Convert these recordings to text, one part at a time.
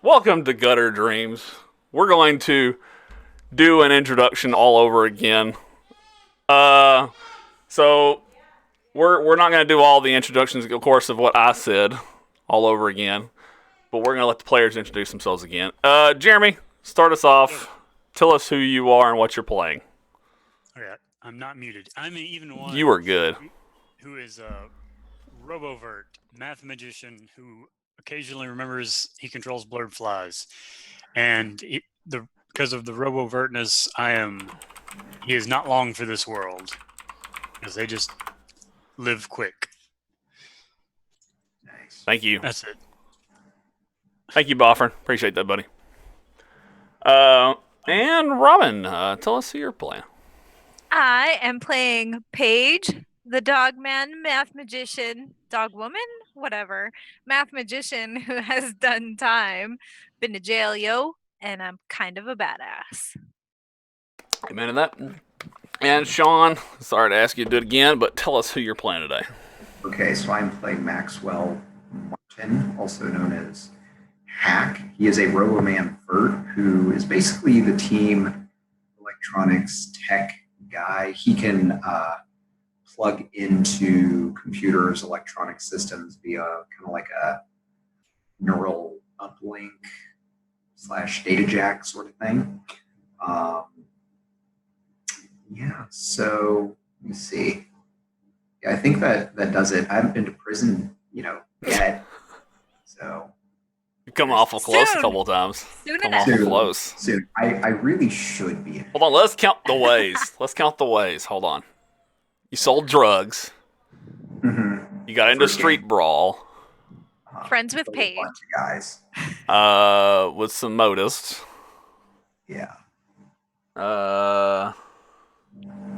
Welcome to Gutter Dreams. We're going to do an introduction all over again. So we're not going to do all the introductions, of course, of what I said all over again, but we're going to let the players introduce themselves again. Jeremy, start us off. Tell us who you are and what you're playing. Okay, I'm not muted. I'm even one. You are good. Who is a Vurt, math magician who occasionally remembers he controls blurred flies, and because of the Vertness, he is not long for this world because they just live quick. Nice. Thank you. That's it. Thank you, Boffin. Appreciate that, buddy. And Robin, tell us who you're playing. I am playing Paige, the dog man, math magician, dog woman, whatever, math magician who has done time, been to jail, and I'm kind of a badass. Amen to that. And Sean, sorry to ask you to do it again, but tell us who you're playing today. Okay, so I'm playing Maxwell Martin, also known as Hack. He is a Roboman Vurt who is basically the team electronics tech guy. He can plug into computers, electronic systems via kind of like a neural uplink / data jack sort of thing. So let me see. Yeah, I think that does it. I haven't been to prison, yet. So You've come awful close a couple of times. Soon Come enough. awful close. Soon. I really should be. Hold on, let's count the ways. Hold on. You sold drugs. Mm-hmm. You got into First street brawl. Friends with Killed Paige. a bunch of guys. With some motives. Yeah.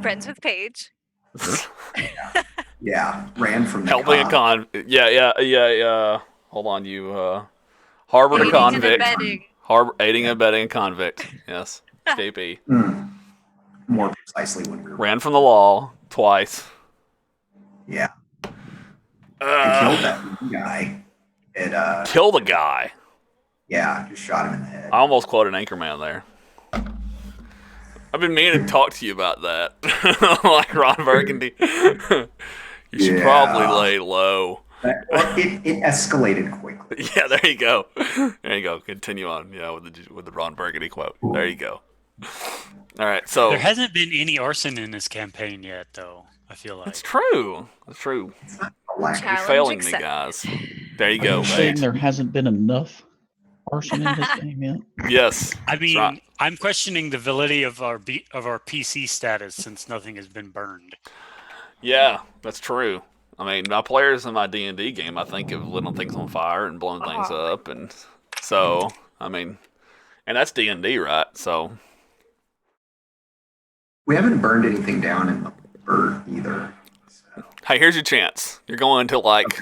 Friends with Paige. Yeah. Ran from the Helping cop. a convict. Yeah. Hold on, you harbored a Aiding and convict. abetting. Aiding and abetting a convict. Yes. JP. More precisely when we were. Ran from the law twice. Yeah. I killed that guy. Killed a guy. Yeah, just shot him in the head. I almost quoted Anchorman there. I've been meaning to talk to you about that. Like Ron Burgundy. You should probably lay low. It escalated quickly. Yeah, there you go. There you go. Continue on. Yeah, with the Ron Burgundy quote. There you go. All right, so There hasn't been any arson in this campaign yet, though. I feel like that's true. That's true. It's not a lack. You're Challenge failing me, accepted. guys. There you Are go. you saying Mate. there hasn't been enough arson in this game yet? Yes. I mean, right. I'm questioning the validity of our PC status since nothing has been burned. Yeah, that's true. I mean, my players in my D&D game, I think, have lit on things on fire and blown things up, and so I mean, and that's D&D, right? So We haven't burned anything down in the bird either. So. hey, here's your chance. You're going to like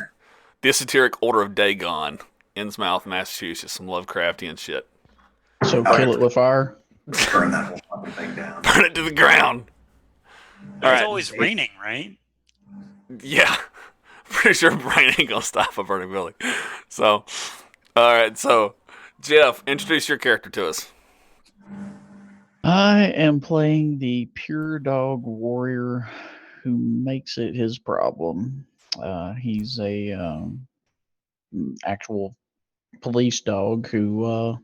the Esoteric Order of Dagon, Innsmouth, Massachusetts, some Lovecraftian shit. So kill it with fire? Burn that whole fucking thing down. Burn it to the ground. All It's right. always raining, right? Yeah, pretty sure brain ain't gonna stop a burning building. So, all right. So, Jeff, introduce your character to us. I am playing the pure dog warrior who makes it his problem. He's a actual police dog who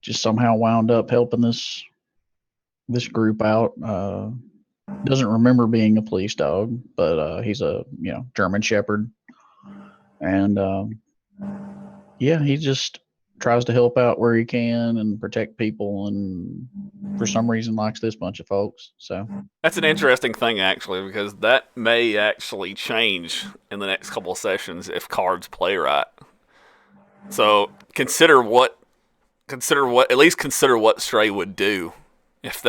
just somehow wound up helping this group out. Doesn't remember being a police dog, but he's a German Shepherd, and he just tries to help out where he can and protect people, and for some reason likes this bunch of folks. So That's an interesting thing, actually, because that may actually change in the next couple of sessions if cards play right. So consider what Stray would do if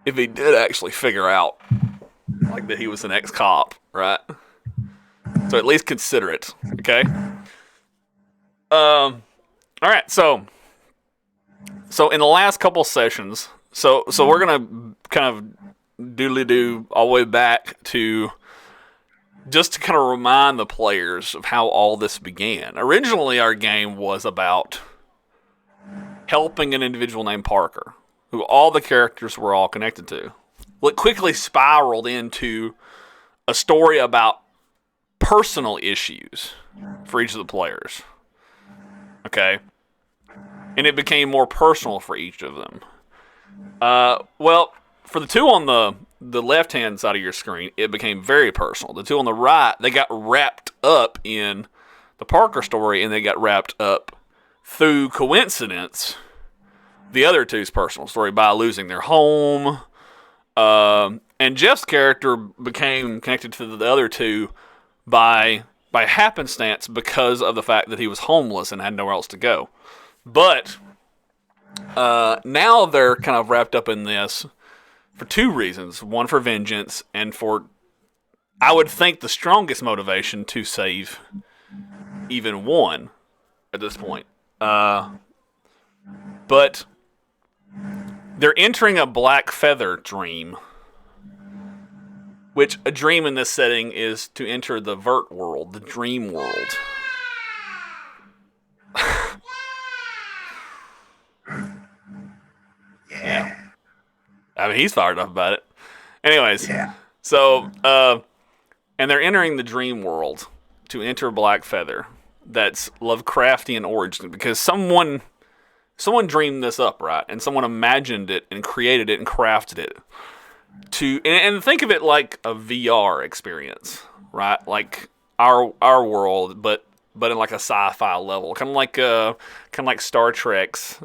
he did actually figure out like that he was an ex-cop, right? So at least consider it, okay? All right, so in the last couple sessions, so we're gonna kind of doodly-doo all the way back to just to kind of remind the players of how all this began. Originally, our game was about helping an individual named Parker, who all the characters were all connected to. Well, it quickly spiraled into a story about personal issues for each of the players. Okay? And it became more personal for each of them. Well, for the two on the left-hand side of your screen, it became very personal. The two on the right, they got wrapped up in the Parker story, and they got wrapped up through coincidence, the other two's personal story, by losing their home. And Jeff's character became connected to the other two by happenstance because of the fact that he was homeless and had nowhere else to go. But now they're kind of wrapped up in this for two reasons. One, for vengeance, and for, I would think, the strongest motivation to save even one at this point. But they're entering a black feather dream, which a dream in this setting is to enter the Vurt world, the dream world. Yeah. I mean, he's fired up about it. Anyways, Yeah. so, and they're entering the dream world to enter Black Feather. That's Lovecraftian origin, because someone dreamed this up, right? And someone imagined it and created it and crafted it and think of it like a VR experience, right? Like our world, but in like a sci-fi level, kind of like Star Trek's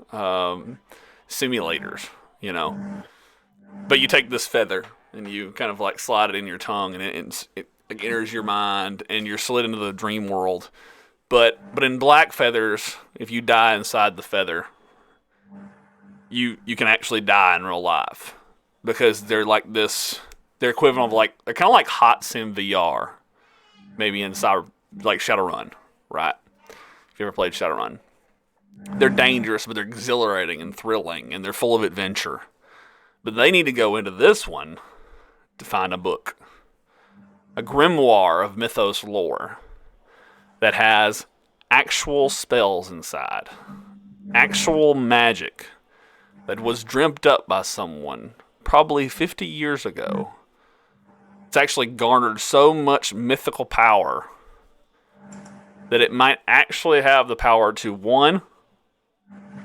simulators, you know. But you take this feather and you kind of like slide it in your tongue, and it enters your mind, and you're slid into the dream world. But in Black Feathers, if you die inside the feather, you can actually die in real life, because they're like this. They're equivalent of they're kind of like hot sim VR, maybe in like Shadowrun, right? If you ever played Shadowrun, they're dangerous, but they're exhilarating and thrilling, and they're full of adventure. But they need to go into this one to find a book, a grimoire of mythos lore that has actual spells inside, actual magic that was dreamt up by someone probably 50 years ago. It's actually garnered so much mythical power that it might actually have the power to, one,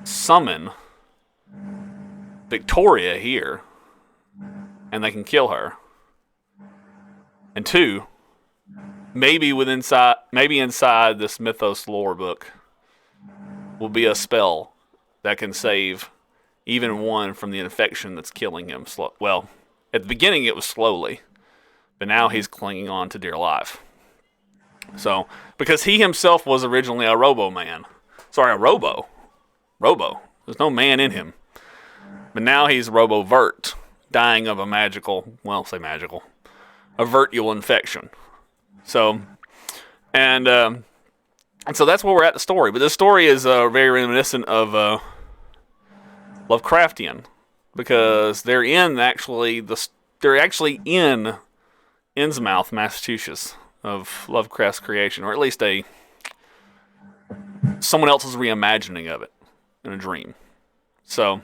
summon Victoria here, and they can kill her. And two, maybe inside this mythos lore book will be a spell that can save even one from the infection that's killing him. Well, at the beginning it was slowly, but now he's clinging on to dear life. So, because he himself was originally a robo-man. Sorry, a robo. Robo. There's no man in him. But now he's robo-Vurt, dying of a magical, a Vurtual infection. So, and so that's where we're at the story. But this story is very reminiscent of Lovecraftian, because they're actually in Innsmouth, Massachusetts, of Lovecraft's creation, or at least someone else's reimagining of it in a dream. So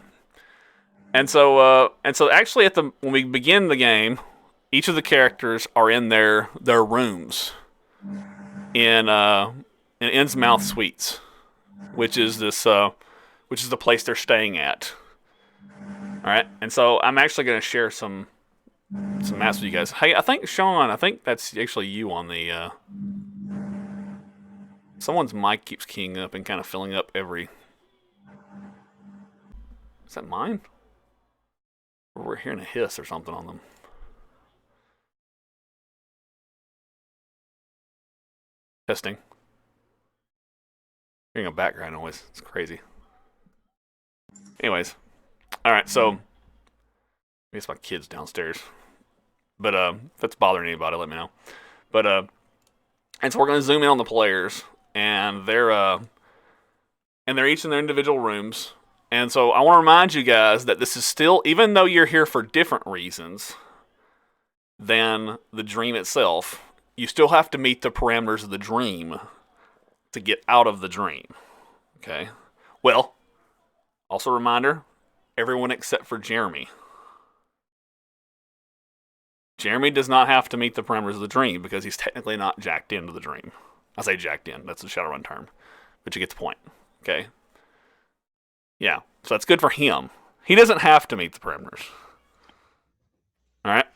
actually when we begin the game, each of the characters are in their rooms in Innsmouth Suites, which is the place they're staying at. All right, and so I'm actually going to share some maps with you guys. Hey, I think Sean, that's actually you on the. Someone's mic keeps keying up and kind of filling up every. Is that mine? Or we're hearing a hiss or something on them. Testing. Hearing a background noise. It's crazy. Anyways. Alright, so I guess my kid's downstairs. But if that's bothering anybody, let me know. But and so we're gonna zoom in on the players, and they're each in their individual rooms. And so I want to remind you guys that this is still, even though you're here for different reasons than the dream itself, you still have to meet the parameters of the dream to get out of the dream. Okay? Well, Also, a reminder, everyone except for Jeremy. Jeremy does not have to meet the parameters of the dream because he's technically not jacked into the dream. I say jacked in, that's a Shadowrun term. But you get the point. Okay? Yeah, so that's good for him. He doesn't have to meet the parameters. Alright?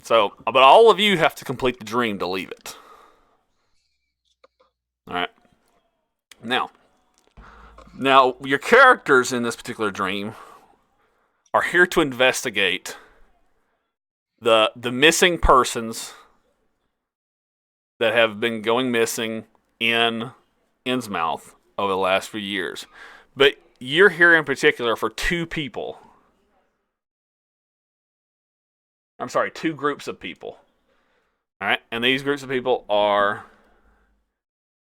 So, but all of you have to complete the dream to leave it. Alright? Now, your characters in this particular dream are here to investigate the missing persons that have been going missing in Innsmouth over the last few years. But you're here in particular for two people. I'm sorry, two groups of people. All right, and these groups of people are,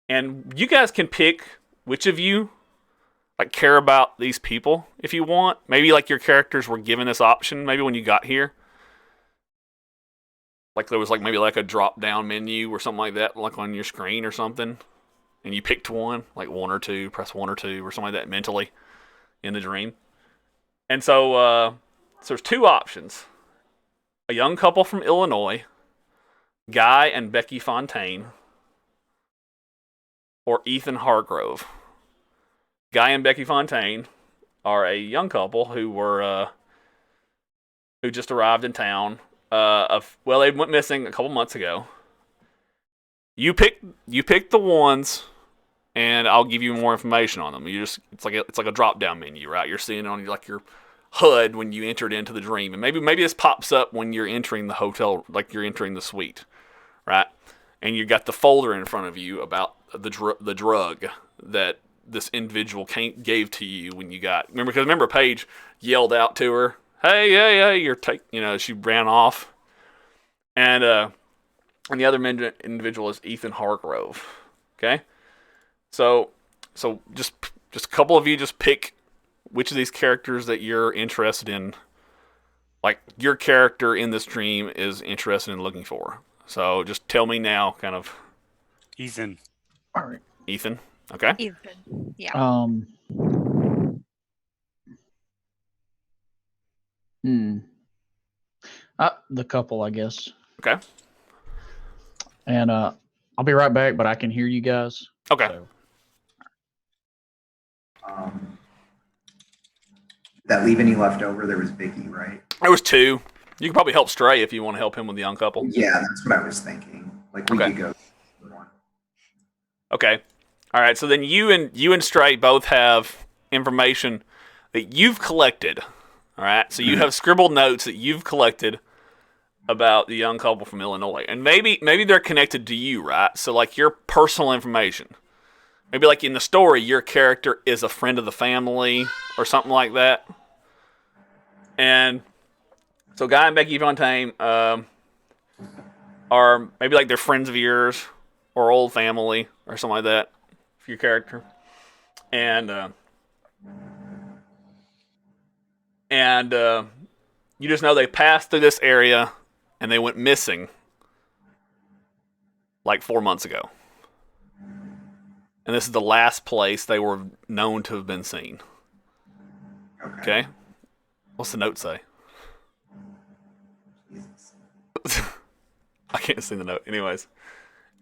and you guys can pick which of you like care about these people if you want. Maybe like your characters were given this option. Maybe when you got here, like there was like maybe like a drop down menu or something like that, like on your screen or something, and you picked one, like one or two, press one or two or something like that mentally in the dream. And so there's two options: a young couple from Illinois, Guy and Becky Fontaine, or Ethan Hargrove. Guy and Becky Fontaine are a young couple who just arrived in town. They went missing a couple months ago. You pick the ones, and I'll give you more information on them. It's like a drop down menu, right? You're seeing it on like your HUD when you entered into the dream, and maybe this pops up when you're entering the hotel, like you're entering the suite, right? And you got the folder in front of you about the drug that this individual gave to you when you got. Remember, Paige yelled out to her, "Hey, she ran off, and the other individual is Ethan Hargrove. Okay, so just a couple of you just pick which of these characters that you're interested in, like your character in this dream is interested in looking for. So just tell me now, kind of. Ethan. All right. Ethan. Okay. Ethan. Yeah. The couple, I guess. Okay. And I'll be right back, but I can hear you guys. Okay. So. That leave any left over? There was Vicky, right? There was two. You can probably help Stray if you want to help him with the young couple. Yeah, that's what I was thinking. Like we could go for one. Okay. All right. So then you and Stray both have information that you've collected. All right. So you have scribbled notes that you've collected about the young couple from Illinois, and maybe they're connected to you, right? So like your personal information. Maybe like in the story, your character is a friend of the family or something like that. And so Guy and Becky Fontaine are maybe like they're friends of yours or old family or something like that for your character. And you just know they passed through this area and they went missing like 4 months ago. And this is the last place they were known to have been seen. Okay? What's the note say? Jesus. I can't see the note. Anyways.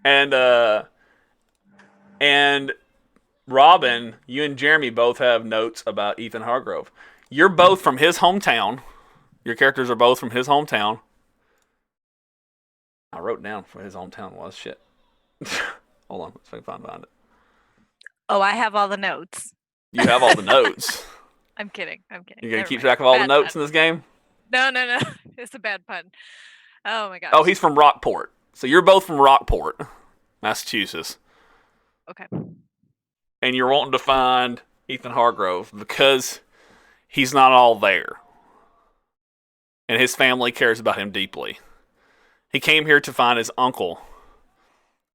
And Robin, you and Jeremy both have notes about Ethan Hargrove. You're both from his hometown. Your characters are both from his hometown. I wrote down where his hometown was. Shit. Hold on. Let's see if I can find it. Oh, I have all the notes. You have all the notes. I'm kidding. You gonna Never keep mind. track of all the Bad notes pun. in this game? No. It's a bad pun. Oh my gosh. Oh, he's from Rockport. So you're both from Rockport, Massachusetts. Okay. And you're wanting to find Ethan Hargrove because he's not all there. And his family cares about him deeply. He came here to find his uncle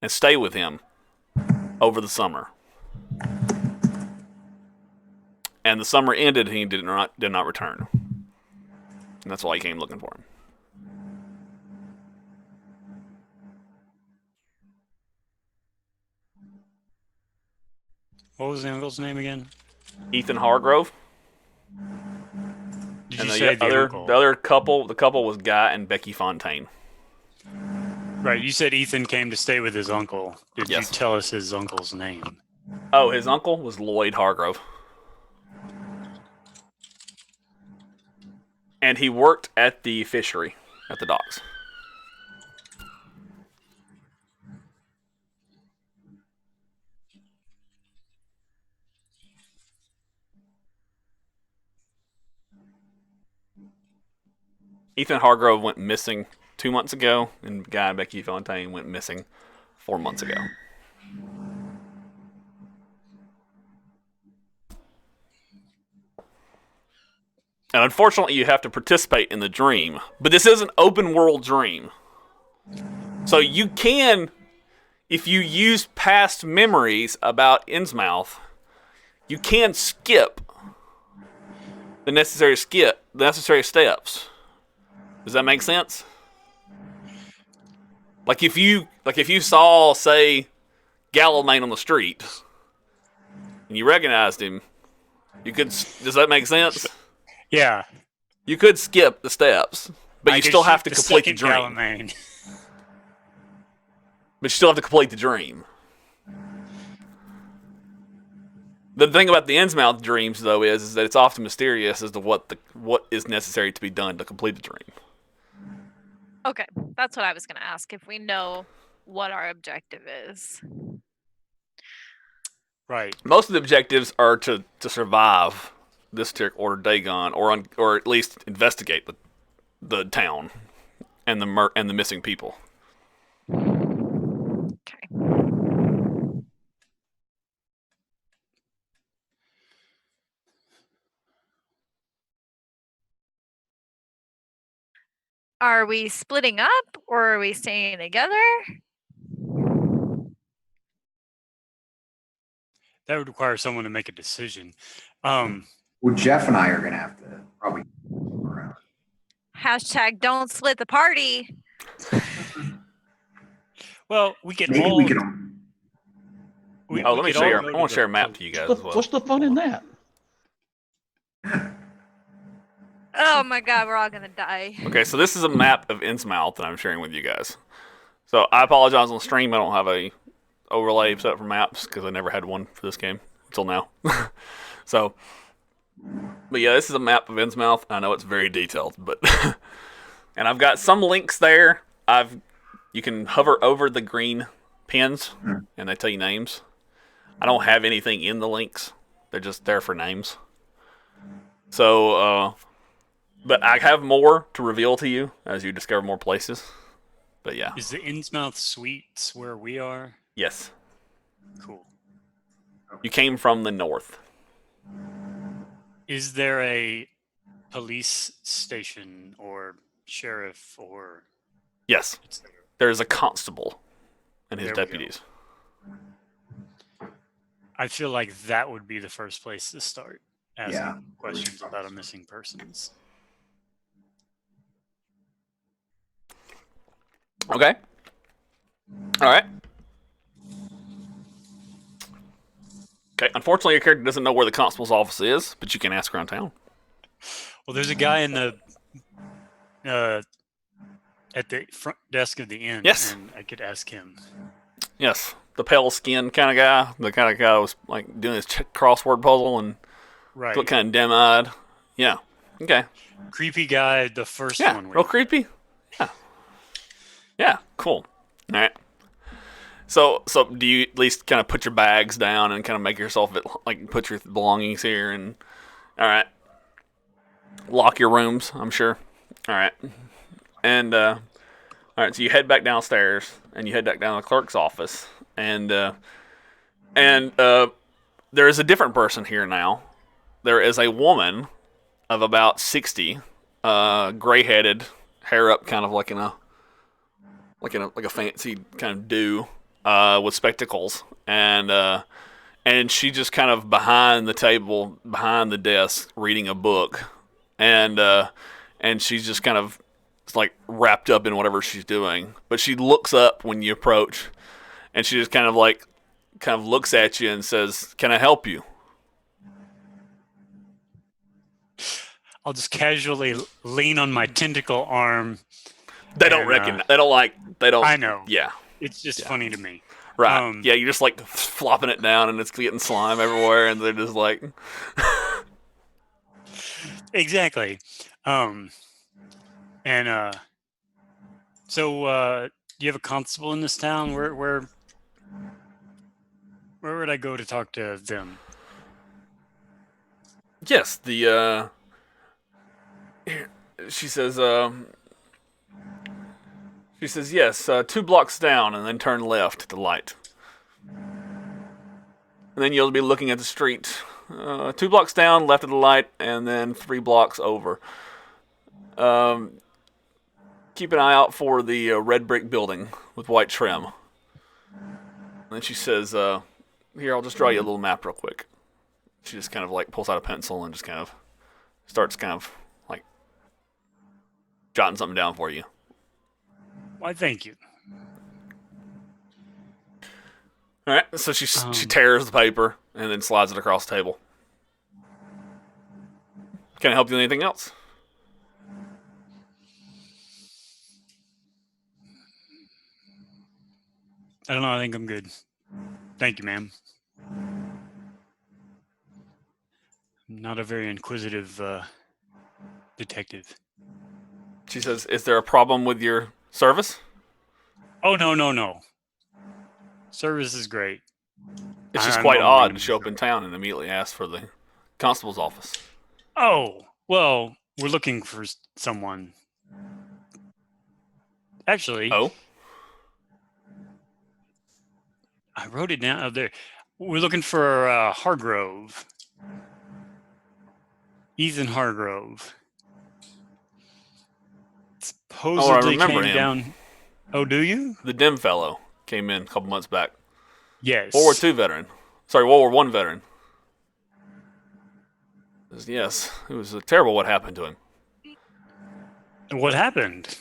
and stay with him over the summer. And the summer ended and he did not return. And that's why he came looking for him. What was the uncle's name again? Ethan Hargrove. Did And you the say the other uncle? the other couple, the couple was Guy and Becky Fontaine. Right. You said Ethan came to stay with his uncle. Did Yes. you tell us his uncle's name? Oh, his uncle was Lloyd Hargrove. And he worked at the fishery, at the docks. Ethan Hargrove went missing 2 months ago, and Guy and Becky Fontaine went missing 4 months ago. And unfortunately, you have to participate in the dream. But this is an open world dream. So you can, if you use past memories about Innsmouth, you can skip the necessary steps. Does that make sense? Like if you saw, say, Galloway on the street and you recognized him, you could. Does that make sense? Yeah. You could skip the steps, but I you could still have shoot to the complete the second dream. Galloway. But you still have to complete the dream. The thing about the Innsmouth dreams, though, is that it's often mysterious as to what is necessary to be done to complete the dream. Okay, that's what I was going to ask. If we know what our objective is. Right. Most of the objectives are to survive this order Dagon, or at least investigate the town and the missing people. Okay. Are we splitting up or are we staying together? That would require someone to make a decision. Well, Jeff and I are going to have to probably around. Hashtag don't split the party. Well, we can Maybe all. we could. Let me share. I want to share a map to you guys as well. What's the fun in that? Oh my god, we're all gonna die. Okay, so this is a map of Innsmouth that I'm sharing with you guys. So I apologize on stream. I don't have a overlay set for maps because I never had one for this game until now. So, but yeah, this is a map of Innsmouth. I know it's very detailed, but and I've got some links there. You can hover over the green pins and they tell you names. I don't have anything in the links. They're just there for names. So, but I have more to reveal to you as you discover more places. But yeah. Is the Innsmouth Suites where we are? Yes. Cool. You came from the north. Is there a police station or sheriff or? Yes. There's a constable and his There we go. deputies. I feel like that would be the first place to start asking Yeah. questions about a missing persons. Okay. All right. Okay. Unfortunately, your character doesn't know where the constable's office is, but you can ask around town. Well, there's a guy in the at the front desk of the inn. Yes. And I could ask him. Yes, the pale skin kind of guy, the kind of guy who was like doing his crossword puzzle and Right. look kind of dim-eyed. Yeah. Okay. Creepy guy, the first Yeah. one. we Real met. creepy. Yeah. Yeah. Cool. All right. So do you at least kind of put your bags down and kind of make yourself like put your belongings here and all right. Lock your rooms, I'm sure. All right. And all right, so you head back downstairs and you head back down to the clerk's office and there is a different person here now. There is a woman of about 60, gray-headed, hair up kind of like a fancy kind of do, with spectacles, and she just kind of behind the table, behind the desk, reading a book, and she's just kind of like wrapped up in whatever she's doing. But she looks up when you approach, and she just kind of looks at you and says, "Can I help you?" I'll just casually lean on my tentacle arm. They don't recognize. They don't. I know. Yeah. It's just funny to me. Right. Yeah, you're just like flopping it down and it's getting slime everywhere, and they're just like. Exactly. So do you have a constable in this town? Where would I go to talk to them? Yes, she says yes, 2 blocks down and then turn left at the light. And then you'll be looking at the street. 2 blocks down, left of the light, and then 3 blocks over. Keep an eye out for the red brick building with white trim. And then she says, here, I'll just draw you a little map real quick. She just kind of like pulls out a pencil and just kind of starts kind of like jotting something down for you. Why, thank you. All right, so she tears the paper and then slides it across the table. Can I help you with anything else? I don't know. I think I'm good. Thank you, ma'am. I'm not a very inquisitive detective. She says, is there a problem with your service? Oh, no. Service is great. It's just I'm quite only- odd to show up in town and immediately ask for the constable's office. Oh, well, we're looking for someone. Actually, Oh? I wrote it down out there. We're looking for Hargrove. Ethan Hargrove. Supposedly remember came him. down. Oh, do you? The dim fellow came in a couple months back. Yes. World War II veteran. Sorry, World War I veteran. Yes, it was terrible what happened to him. What happened?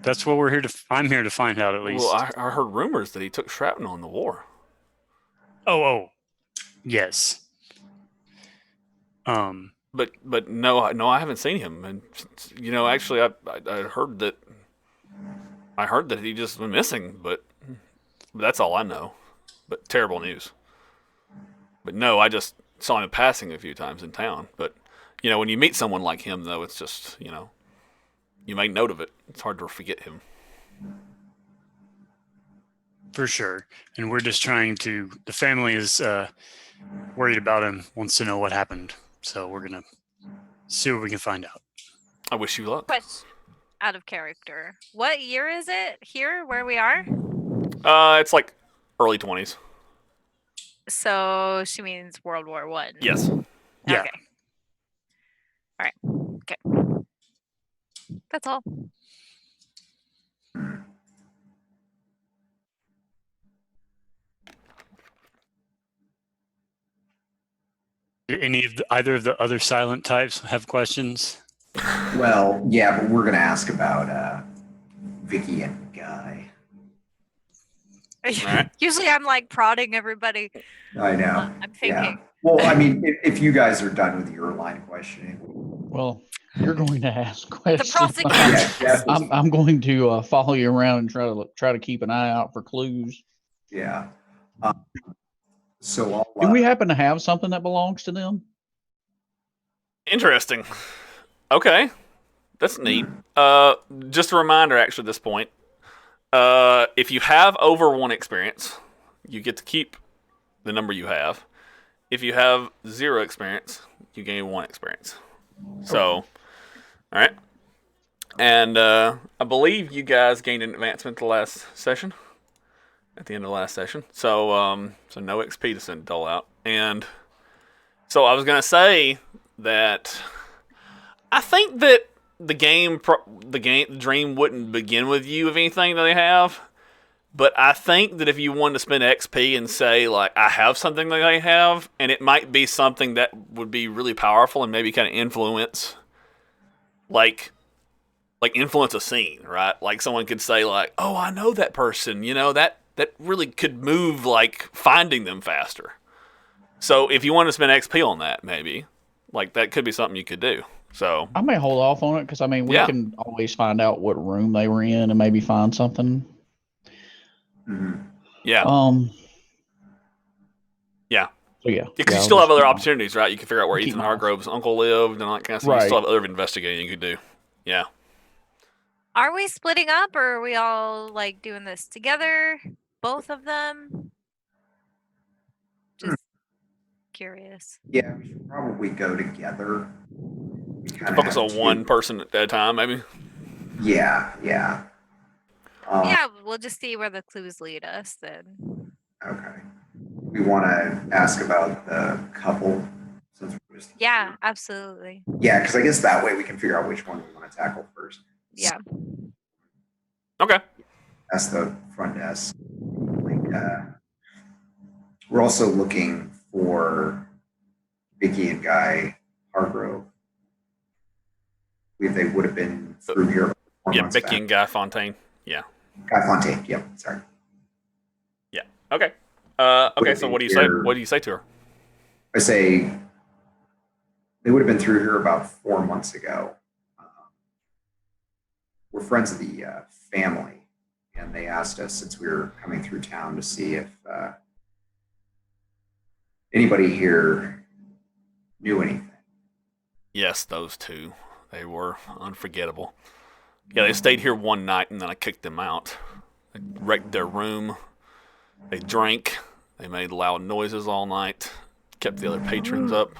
That's what we're here to. I'm here to find out, at least. Well, I heard rumors that he took shrapnel in the war. Oh, yes. But no, I haven't seen him, and actually, I heard that. I heard that he just went missing, but that's all I know. But terrible news. But no, I just saw him passing a few times in town. But when you meet someone like him, though, it's just you make note of it. It's hard to forget him. For sure. And we're just trying to. The family is worried about him. Wants to know what happened. So we're gonna see what we can find out. I wish you luck. Question out of character. What year is it here where we are? It's like early 20s. So she means World War One. Yes. Yeah. Okay. All right. Okay. That's all. Do either of the other silent types have questions? Well, yeah, but we're going to ask about Vicky and Guy. Right. Usually I'm like prodding everybody. I know. I'm thinking. Yeah. Well, I mean, if you guys are done with your line of questioning. Well, you're going to ask questions. prosecutor. Yeah, Jeff was- I'm going to follow you around and try to keep an eye out for clues. Yeah. So Do we happen to have something that belongs to them? Interesting. Okay. That's neat. Just a reminder, actually, at this point. If you have over 1 experience, you get to keep the number you have. If you have 0 experience, you gain 1 experience. So, all right. And I believe you guys gained an advancement the last session. At the end of the last session. So no XP to send dole out. And so I was going to say that I think that the dream wouldn't begin with you of anything that they have. But I think that if you wanted to spend XP and say, like, I have something that they have, and it might be something that would be really powerful and maybe kind of influence, like influence a scene, right? Like someone could say, like, oh, I know that person, that really could move, like, finding them faster. So if you want to spend XP on that, maybe, like, that could be something you could do. So I may hold off on it because we Yeah. can always find out what room they were in and maybe find something. yeah, Yeah. So yeah. because you I'll still have just other keep- opportunities, right? You can figure out where keep Ethan my- Hargrove's uncle lived and all that kind of stuff. You Right. still have other investigating you could do. Yeah. Are we splitting up or are we all like doing this together? Both of them? Just curious. Yeah, we should probably go together. We kind of Focus on one person at a time, maybe. Yeah. Yeah, we'll just see where the clues lead us then. Okay. We want to ask about the couple. Since we're just Yeah, absolutely. Yeah, because I guess that way we can figure out which one we want to tackle first. Yeah. Okay. That's the front desk. We're also looking for Vicky and Guy Hargrove. They would have been through here. 4 Yeah, months Becky back. and Guy Fontaine. Yeah. Guy Fontaine. Yep. Sorry. Yeah. Okay. Okay. So what do you say? Here. What do you say to her? I say they would have been through here about 4 months ago. We're friends of the family, and they asked us since we were coming through town to see if anybody here knew anything. Yes, those two. They were unforgettable. Yeah, they stayed here one night and then I kicked them out. They wrecked their room. They drank. They made loud noises all night. Kept the other patrons up.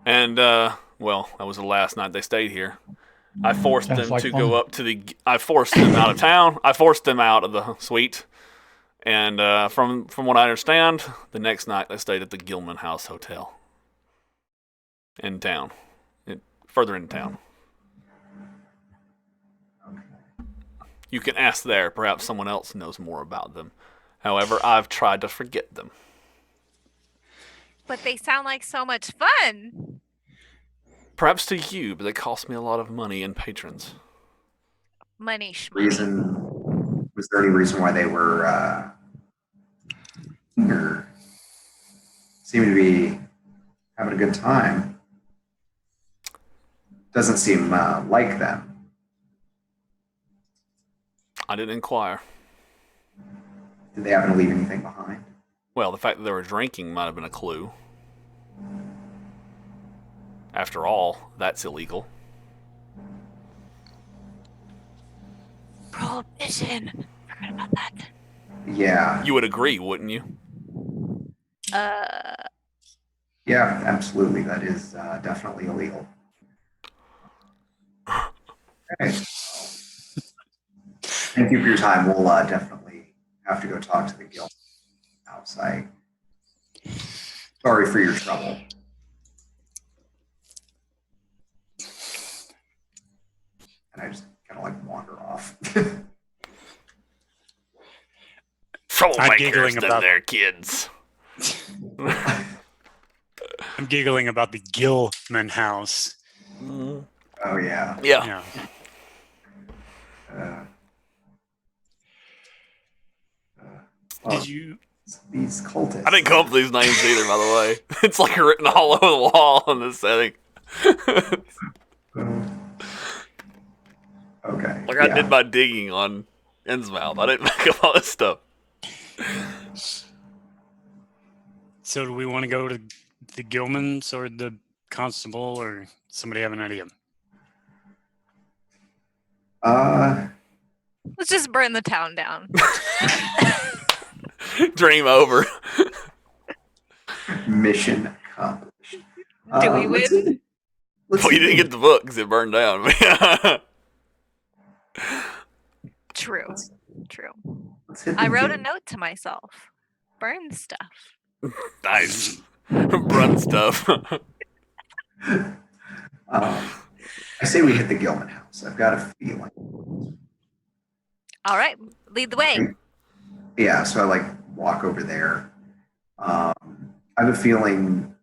And, well, that was the last night they stayed here. I forced Sounds them like to fun. go up to the... I forced them out of town. I forced them out of the suite. And from what I understand, the next night they stayed at the Gilman House Hotel. In town. Further in town. You can ask there. Perhaps someone else knows more about them. However, I've tried to forget them. But they sound like so much fun. Perhaps to you, but they cost me a lot of money and patrons. Money shmoney. Was there any reason why they were here? Seem to be having a good time. Doesn't seem like them. I didn't inquire. Did they happen to leave anything behind? Well, the fact that they were drinking might have been a clue. After all, that's illegal. Prohibition. Forgot about that. Yeah. You would agree, wouldn't you? Yeah, absolutely. That is definitely illegal. Okay. Thank you for your time. We'll definitely have to go talk to the guild outside. Sorry for your trouble. And I just kind of like wander off. Troublemakers giggling than about- their kids. I'm giggling about the Gilman house. Oh yeah. Yeah. Yeah. Well, Did you? these cultists? I didn't come up with these names either, by the way. It's like written all over the wall in this setting. Okay. Like I did my digging on Innsmouth. I didn't make up all this stuff. So do we want to go to the Gilmans or the constable, or somebody have an idea? Let's just burn the town down. Dream over. Mission accomplished. Do we win? Well, you didn't get the book because it burned down. True. True. Let's hit I the wrote a gym. note to myself. Burn stuff. Nice. Run stuff. I say we hit the Gilman house. I've got a feeling. All right. Lead the way. Yeah, so I like walk over there. I have a feeling,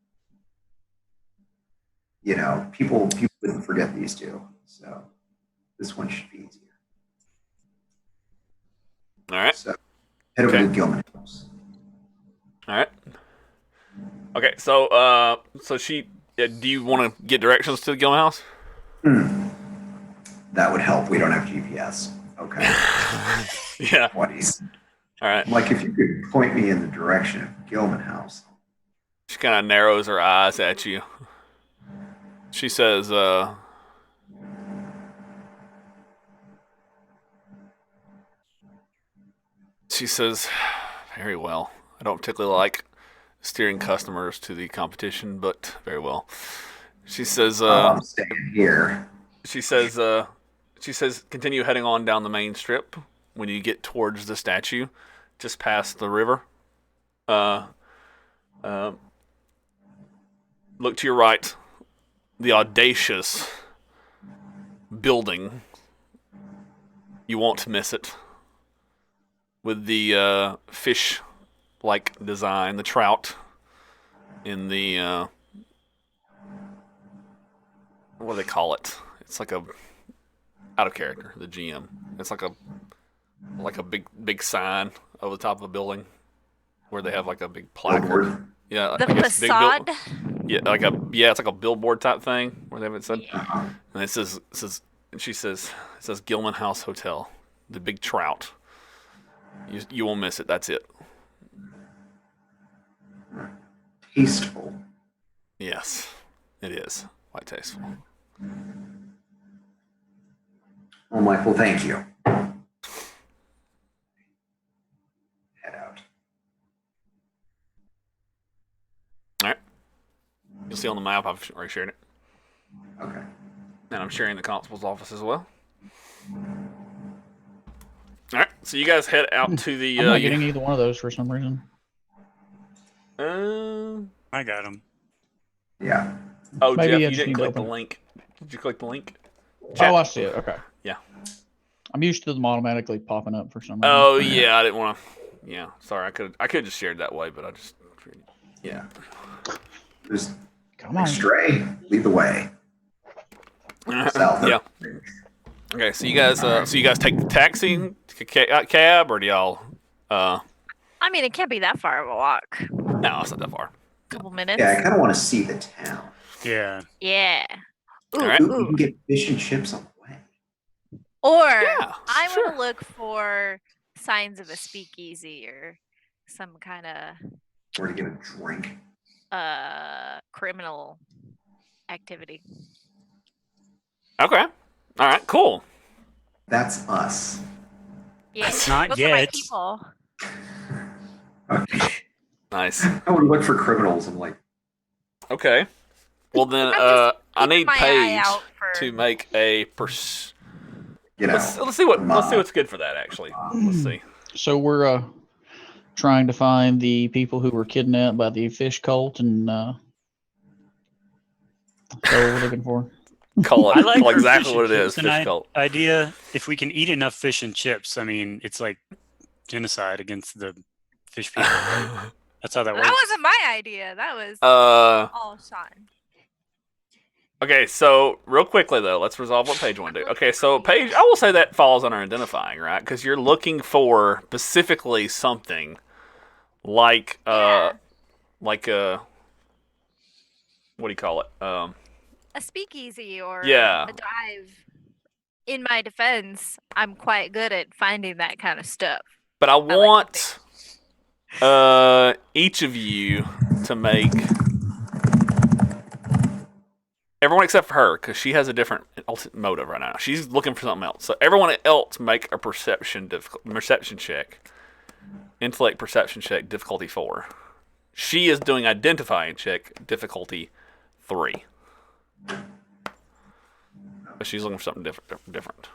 people wouldn't forget these two. So this one should be easier. All right. So head over Okay. to Gilman house. All right. Okay. So she Yeah, do you want to get directions to the Gilman house? That would help. We don't have GPS. Okay. Yeah. What is? All right. Like, if you could point me in the direction of Gilman House. She kind of narrows her eyes at you. She says, very well. I don't particularly like steering customers to the competition, but very well. She says, I'm staying here. She says, continue heading on down the main strip when you get towards the statue, just past the river. Look to your right. The audacious building. You won't miss it. With the fish-like design, the trout in the what do they call it? It's like a out of character. The GM. It's like a big sign over the top of a building where they have like a big placard. Billboard. Yeah, The I guess facade. it's like a billboard type thing where they have it said. Uh-huh. And it says, Gilman House Hotel, the big trout. You won't miss it. That's it. Tasteful. Yes, it is quite tasteful. I'm like, well, thank you. Head out. All right. You'll see on the map. I've already shared it, Okay. and I'm sharing the constable's office as well. All right. So you guys head out to the. I'm not getting either one of those for some reason. I got him. Yeah. Oh, Maybe Jeff, I you just didn't need to click the open- link. Did you click the link? Oh, I see it. Okay. Yeah. I'm used to them automatically popping up for some reason. Oh yeah, I didn't want to. Yeah, sorry. I could just shared that way, but I just. Yeah. Just Come on. stray. Lead the way. South. Yeah. Okay, so you guys take the taxi, cab, or do y'all? I mean, it can't be that far of a walk. No, it's not that far. Couple minutes. Yeah, I kind of want to see the town. Yeah. Yeah. Ooh, All right. Ooh, you ooh. can get fish and chips on the way. Or Yeah, I sure. want to look for signs of a speakeasy or some kind of Or to get a drink. criminal activity. Okay. All right. Cool. That's us. Yeah. Not Those are my yet. people. Okay. Nice. I would look for criminals. I'm like, Okay. Well then, I'm just I need keeping my eye Paige out for- to make a you know. Let's see what's good for that actually. Let's see. So we're trying to find the people who were kidnapped by the fish cult, and so what we're looking for. Call I like our exactly fish what and it is. chips Fish cult. idea. If we can eat enough fish and chips, I mean, it's like genocide against the fish people. Right? That's how that works. That wasn't my idea. That was Uh. all Sean. Okay, so real quickly though, let's resolve what Paige want to do. Okay, so Paige, I will say that falls under identifying, right? Because you're looking for specifically something like Yeah. like a what do you call it? A speakeasy or Yeah. a dive. In my defense, I'm quite good at finding that kind of stuff. But I like to want each of you to make everyone except for her, because she has a different motive right now. She's looking for something else. So everyone else make a perception check. Intellect perception check, difficulty 4. She is doing identifying check, difficulty 3. But she's looking for something different.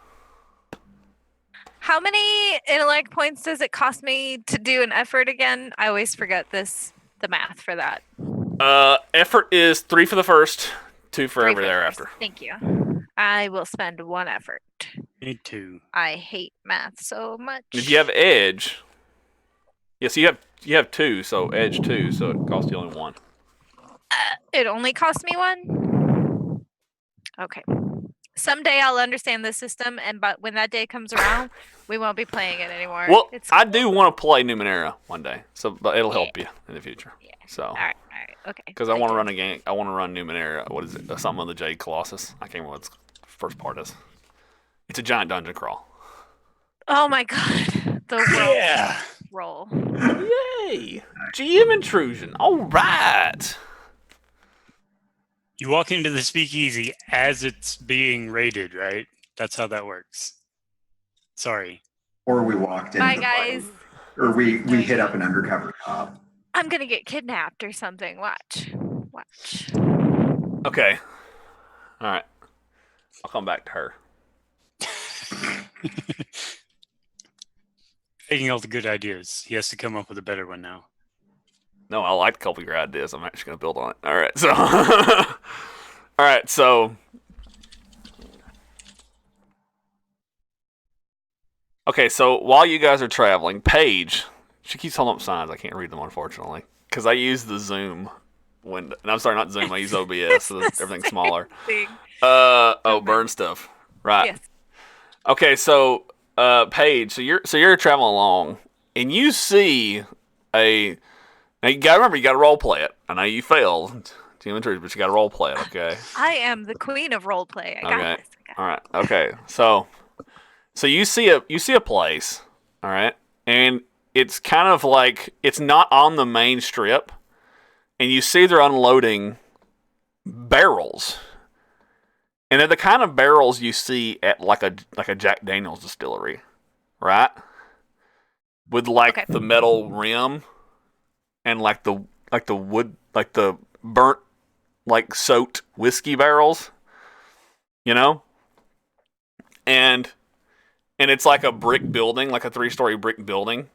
How many intellect points does it cost me to do an effort again? I always forget the math for that. Effort is 3 for the first, 2 for 3 every the thereafter. first. Thank you. I will spend 1 effort. Need to. I hate math so much. If you have edge, yes, you have 2, so edge 2, so it costs you only 1. It only cost me 1? Okay. Someday I'll understand this system, but when that day comes around, we won't be playing it anymore. Well, I do want to play Numenera one day, so but it'll help you in the future. Yeah. So All right. Okay. Because I want to do. run a game. I want to run Numenera. What is it? Something on the Jade Colossus. I can't remember what the first part is. It's a giant dungeon crawl. Oh my god. The world Yeah. roll. Yay! GM intrusion. All right. You walk into the speakeasy as it's being raided, right? That's how that works. Sorry. Or we walked into Bye, the guys. party. Or we hit up an undercover cop. I'm gonna get kidnapped or something. Watch. Okay. All right. I'll come back to her. Taking all the good ideas. He has to come up with a better one now. No, I like a couple of your ideas. I'm actually going to build on it. All right. So, all right. So, okay. So while you guys are traveling, Paige, she keeps holding up signs. I can't read them, unfortunately, because I use the Zoom window. And I'm sorry, not Zoom. I use OBS, so everything's smaller. Burn stuff. Right. Yes. Okay. So, Paige, so you're traveling along, and you see a. Now you gotta remember, you gotta role play it. I know you failed, but you gotta role play it, okay? I am the queen of role play. I got this. All right. Okay. So you see a place, all right, and it's kind of like it's not on the main strip, and you see they're unloading barrels, and they're the kind of barrels you see at like a Jack Daniel's distillery, right? With the metal rim. And like the wood, like the burnt, like soaked whiskey barrels, you know, and it's like a brick building, like a 3-story brick building,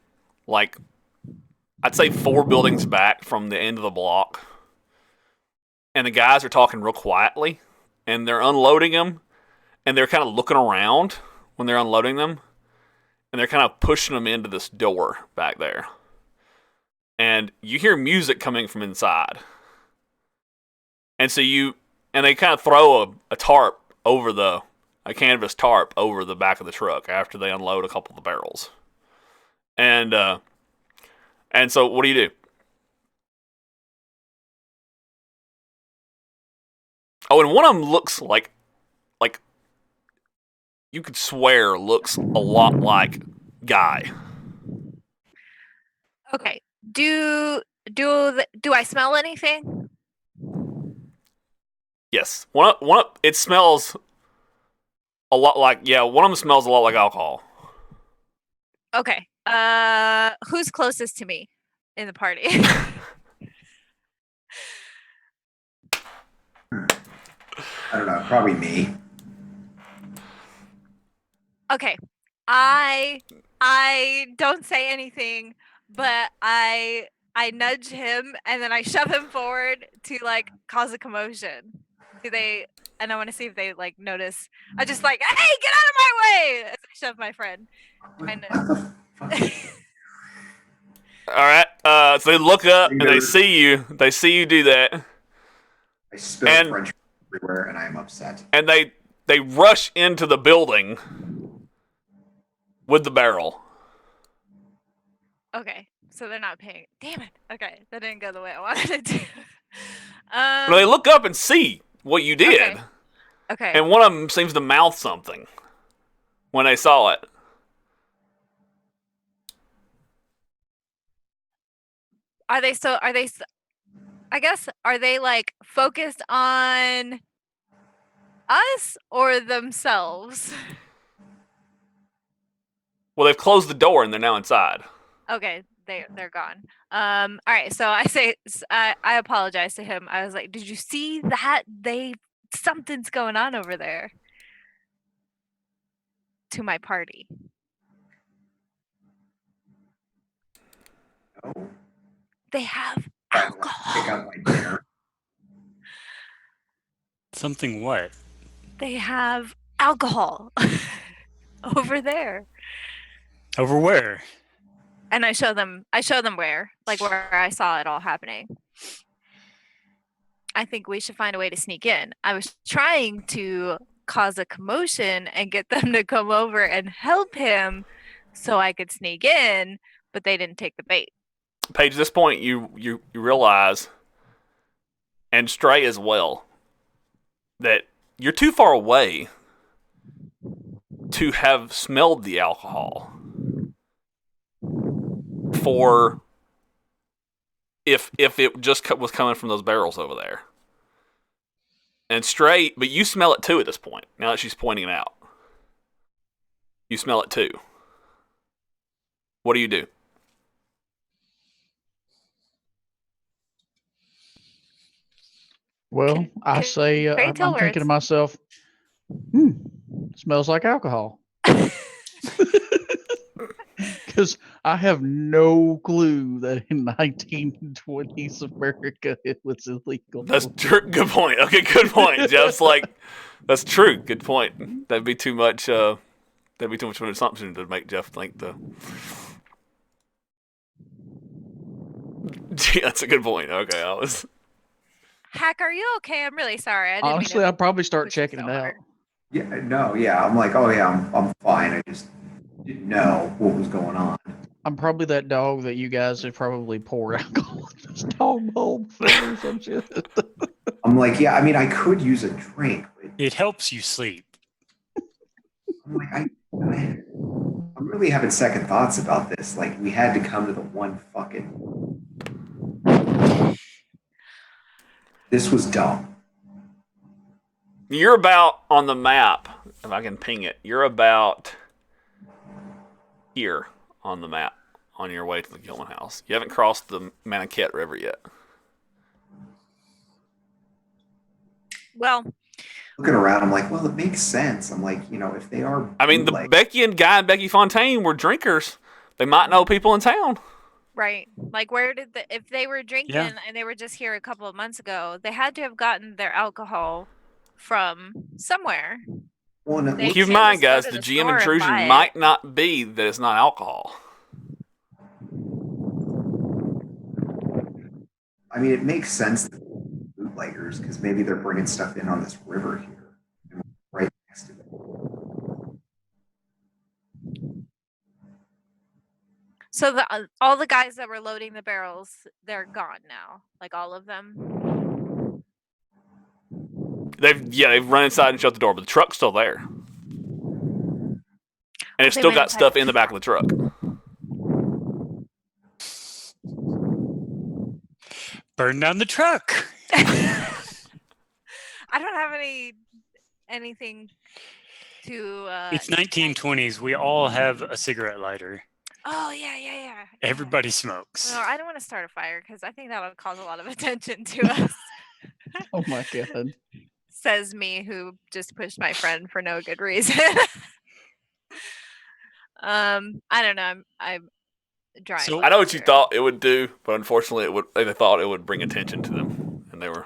like I'd say 4 buildings back from the end of the block, and the guys are talking real quietly, and they're unloading them, and they're kind of looking around when they're unloading them, and they're kind of pushing them into this door back there. And you hear music coming from inside. And so they kind of throw a tarp over a canvas tarp over the back of the truck after they unload a couple of the barrels. And so what do you do? Oh, and one of them looks like you could swear looks a lot like Guy. Okay. Do I smell anything? Yes. It smells a lot like, one of them smells a lot like alcohol. Okay. Who's closest to me in the party? I don't know, probably me. Okay. I don't say anything, but I nudge him and then I shove him forward to like cause a commotion. And I want to see if they like notice. I just like, hey, get out of my way! As I shove my friend. What the fuck? All right. So they look up and they see you. They see you do that. I spill French everywhere and I am upset. And they rush into the building with the barrel. Okay, so they're not paying. Damn it. Okay, that didn't go the way I wanted it to. But they look up and see what you did. Okay. And one of them seems to mouth something when they saw it. Are they like focused on us or themselves? Well, they've closed the door and they're now inside. Okay, they're gone. All right, so I apologize to him. I was like, "Did you see that? Something's going on over there." To my party. Oh. They have Pick alcohol. up my dinner. Something what? They have alcohol over there. Over where? And I show them where I saw it all happening. I think we should find a way to sneak in. I was trying to cause a commotion and get them to come over and help him so I could sneak in, but they didn't take the bait. Paige, at this point, you realize and Stray as well, that you're too far away to have smelled the alcohol for if it just was coming from those barrels over there. And Stray, but you smell it too at this point, now that she's pointing it out. You smell it too. What do you do? Well, I Can say, Stray I'm tell where thinking to it's- myself, smells like alcohol. Because I have no clue that in 1920s America it was illegal. That's true. Good point. Okay, good point. Jeff's like, that's true. Good point. That'd be too much. That'd be too much of an assumption to make Jeff think the. Gee, that's a good point. Okay, I was. Hack, are you okay? I'm really sorry. I didn't mean Honestly, to I'd probably start push you checking so it out. hard. Yeah, no, yeah. I'm like, oh yeah, I'm fine. I just didn't know what was going on. I'm probably that dog that you guys have probably poured alcohol in this dog bowl before or some shit. I'm like, yeah, I mean, I could use a drink, but It helps you sleep. I'm like, I'm really having second thoughts about this. Like, we had to come to the one fucking. This was dumb. You're about on the map. If I can ping it, you're about here on the map on your way to the Gilman house. You haven't crossed the Manc River yet. Well, Looking around, I'm like, well, it makes sense. I'm like, if they are. I mean, the bootleg- Becky and Guy and Becky Fontaine were drinkers. They might know people in town. right. Like, where did if they were drinking and they were just here a couple of months ago, they had to have gotten their alcohol from somewhere. Well, and it They looks- Keep in can't mind, just go guys, to the the GM store and intrusion buy it. might not be that it's not alcohol. I mean, it makes sense that bootleggers, because maybe they're bringing stuff in on this river here, and we're right next to it. So all the guys that were loading the barrels, they're gone now. Like all of them. They've run inside and shut the door, but the truck's still there. And it's they still went got inside stuff the in the back of the truck. Burn down the truck. I don't have anything to. It's 1920s. We all have a cigarette lighter. Oh yeah. Everybody smokes. No, I don't want to start a fire because I think that would cause a lot of attention to us. Oh my god. Says me, who just pushed my friend for no good reason. I don't know. I'm drawing. So- I know what you here. thought it would do, but unfortunately, they thought it would bring attention to them, and they were.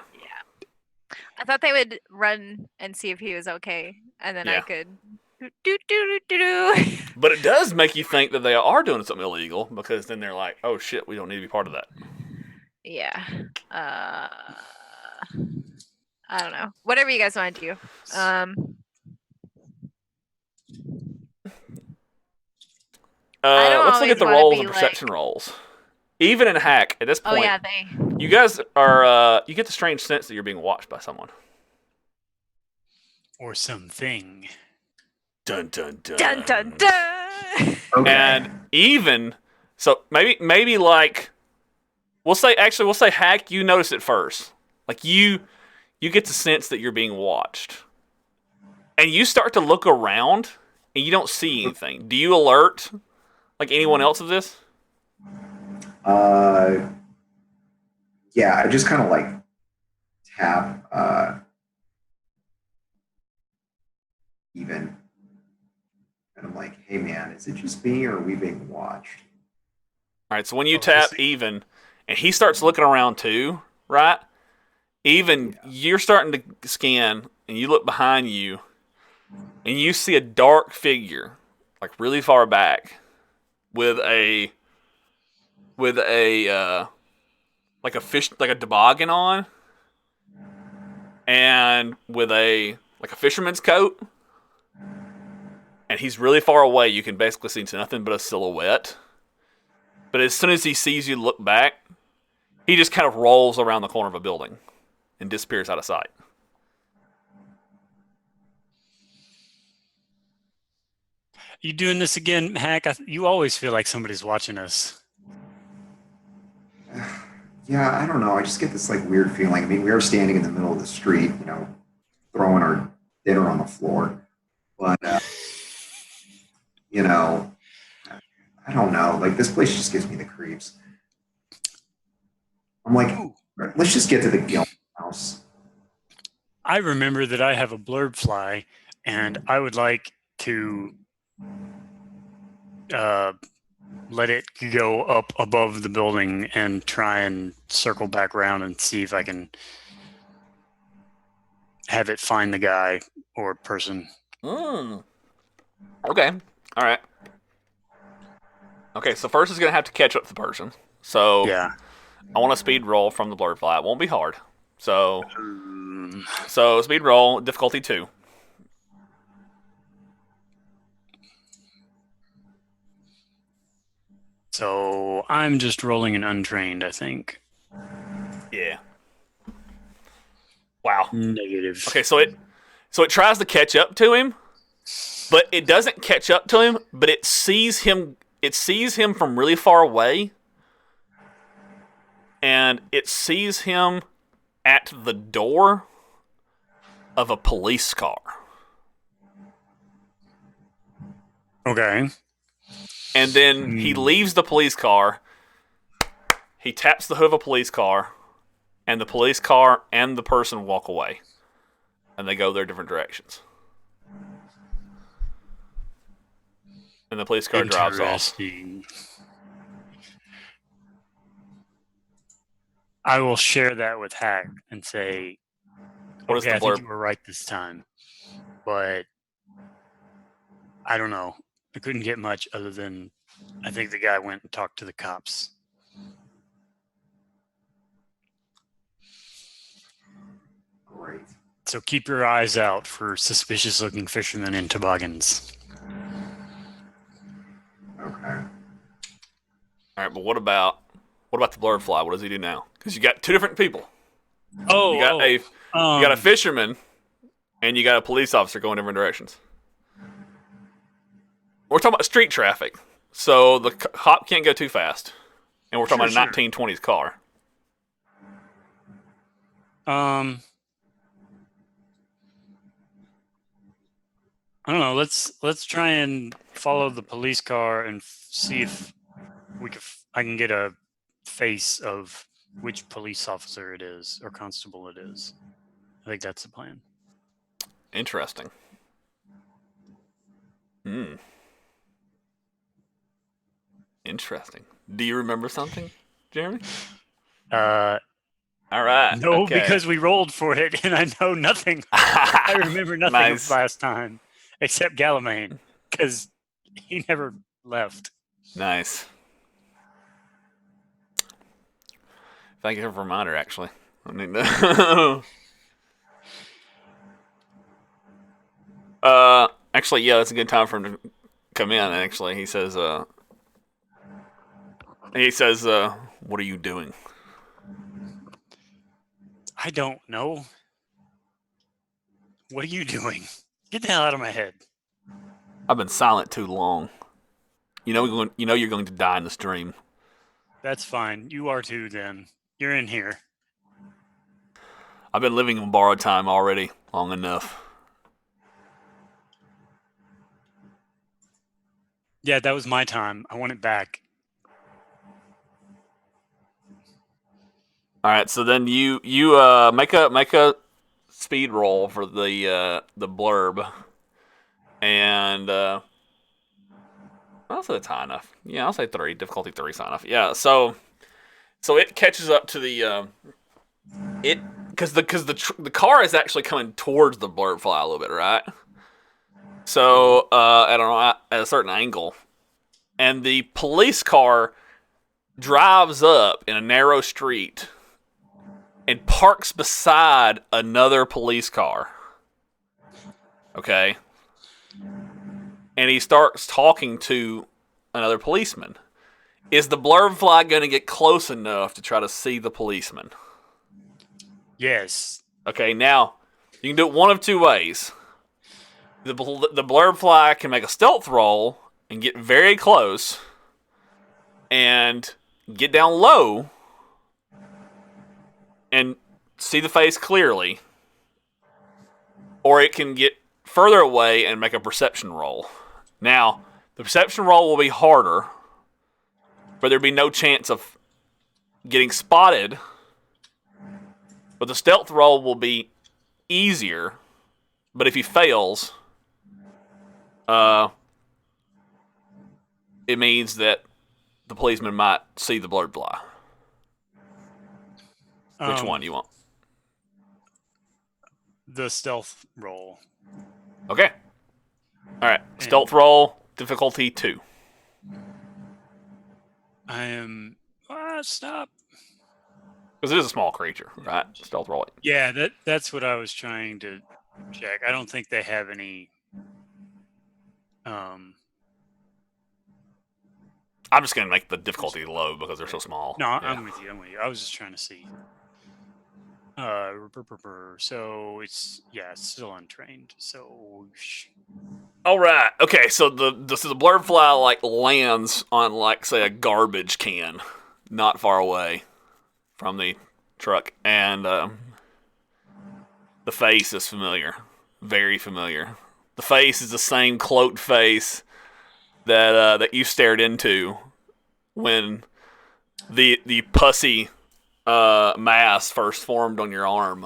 I thought they would run and see if he was okay, and then I Yeah. could. Do. But it does make you think that they are doing something illegal, because then they're like, "Oh shit, we don't need to be part of that." Yeah. I don't know. Whatever you guys want to do. I don't Let's look at always the wanna rolls be and perception rolls. Even in hack, at this Oh point, yeah, they. you guys are you get the strange sense that you're being watched by someone. Or something. Dun dun dun. Dun dun dun. Okay. And even so, maybe like we'll say hack. You notice it first. Like you get the sense that you're being watched, and you start to look around and you don't see anything. Do you alert like anyone else of this? Yeah, I just kind of like tap even, and I'm like, hey man, is it just me or are we being watched? All right. So when you Oh, tap this- even, and he starts looking around too, right? Even you're starting to scan, and you look behind you, and you see a dark figure, like really far back, with a like a fish, like a toboggan on, and with a fisherman's coat, and he's really far away. You can basically see nothing but a silhouette. But as soon as he sees you look back, he just kind of rolls around the corner of a building and disappears out of sight. You doing this again, Hack? You always feel like somebody's watching us. Yeah, I don't know. I just get this like weird feeling. I mean, we are standing in the middle of the street, throwing our dinner on the floor, but I don't know. Like this place just gives me the creeps. I'm like, let's just get to the house. I remember that I have a blurb fly, and I would like to let it go up above the building and try and circle back around and see if I can have it find the guy or person. Okay. All right. Okay, so first is going to have to catch up to the person. So Yeah. I want a speed roll from the blurred fly. It won't be hard. So speed roll, difficulty 2. So I'm just rolling an untrained, I think. Yeah. Wow. Negative. Okay, so it tries to catch up to him, but it doesn't catch up to him, but it sees him from really far away. And it sees him at the door of a police car. Okay. And then he leaves the police car. He taps the hood of a police car, and the police car and the person walk away. And they go their different directions. And the police car drives off. I will share that with Hack and say, What is okay, the I think blurb? you were right this time. But I don't know. I couldn't get much other than I think the guy went and talked to the cops. Great. So keep your eyes out for suspicious-looking fishermen in toboggans. Okay. All right, but what about the blurred fly? What does he do now? Because you got two different people. Oh, You got a fisherman, and you got a police officer going different directions. We're talking about street traffic, so the cop can't go too fast, and we're talking about a 1920s car. I don't know. Let's try and follow the police car and see if I can get a face of which police officer it is or constable it is. I think that's the plan. Interesting. Interesting. Do you remember something, Jeremy? All right. No, okay. because we rolled for it, and I know nothing. I remember nothing Nice. of last time, except Galamain, because he never left. Nice. Thank you for the reminder, actually. I need to... actually, yeah, that's a good time for him to come in, actually. He says, what are you doing? I don't know. What are you doing? Get the hell out of my head. I've been silent too long. You know you're going to die in this dream. That's fine. You are too, then. You're in here. I've been living on borrowed time already long enough. Yeah, that was my time. I want it back. All right, so then you make a speed roll for the blurb, and I'll say it's high enough. Yeah, I'll say 3. Difficulty 3 is high enough. Yeah, so it catches up to the because the car is actually coming towards the blurb fly a little bit, right? So I don't know, at a certain angle, and the police car drives up in a narrow street and parks beside another police car. Okay? And he starts talking to another policeman. Is the blurb fly going to get close enough to try to see the policeman? Yes. Okay, now you can do it one of two ways. The blurb fly can make a stealth roll and get very close and get down low and see the face clearly, or it can get further away and make a perception roll. Now, the perception roll will be harder, but there'd be no chance of getting spotted. But the stealth roll will be easier, but if he fails, it means that the policeman might see the blurred fly. Which one do you want? The stealth roll. Okay. All right. Stealth roll, difficulty 2. I am. Stop. Because it is a small creature, right? Stealth roll. Yeah, that's what I was trying to check. I don't think they have any. I'm just going to make the difficulty low because they're so small. No, Yeah. I'm with you. I was just trying to see. So it's still untrained. So. All right. Okay. So the blurred fly like lands on like say a garbage can, not far away from the truck, and the face is familiar, very familiar. The face is the same cloaked face that you stared into when the pussy mass first formed on your arm.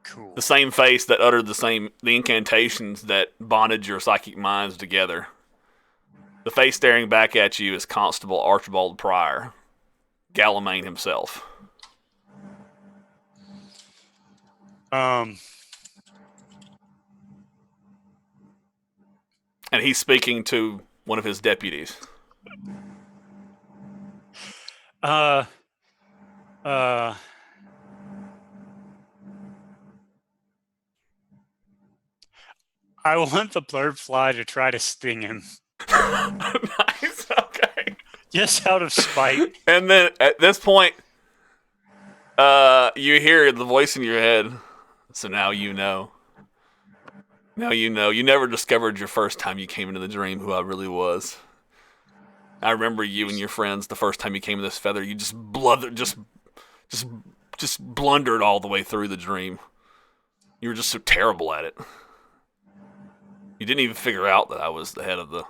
Cool. The same face that uttered the incantations that bonded your psychic minds together. The face staring back at you is Constable Archibald Pryor, Galamain himself. And he's speaking to one of his deputies. I want the blurred fly to try to sting him. Nice, okay. Just out of spite. And then at this point, you hear the voice in your head. So now you know. Now you know. You never discovered your first time you came into the dream who I really was. I remember you and your friends the first time you came to this feather. You just blundered all the way through the dream. You were just so terrible at it. You didn't even figure out that I was the head of the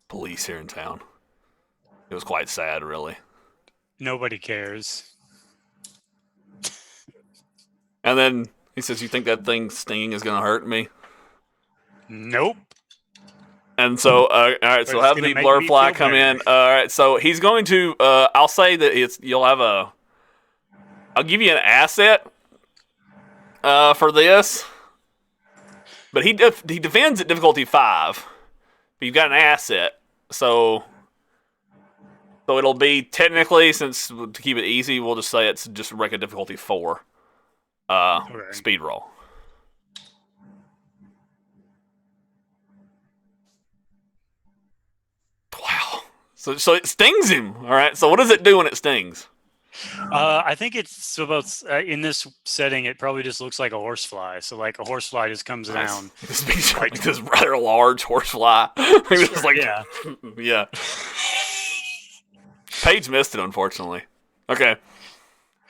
police here in town. It was quite sad, really. Nobody cares. And then he says, "You think that thing stinging is going to hurt me?" Nope. And so, all right, so have the blur fly come in. All right, so he's going to. I'll say that you'll have a. I'll give you an asset. For this, but he defends at difficulty 5. But you've got an asset, so it'll be technically, since to keep it easy, we'll just say it's just a difficulty 4. Okay. Speed roll. Wow. So it stings him. All right. So what does it do when it stings? I think it's about in this setting. It probably just looks like a horsefly. So like a horsefly just comes down. This rather large horsefly. Just like Yeah. yeah. Paige missed it, unfortunately. Okay.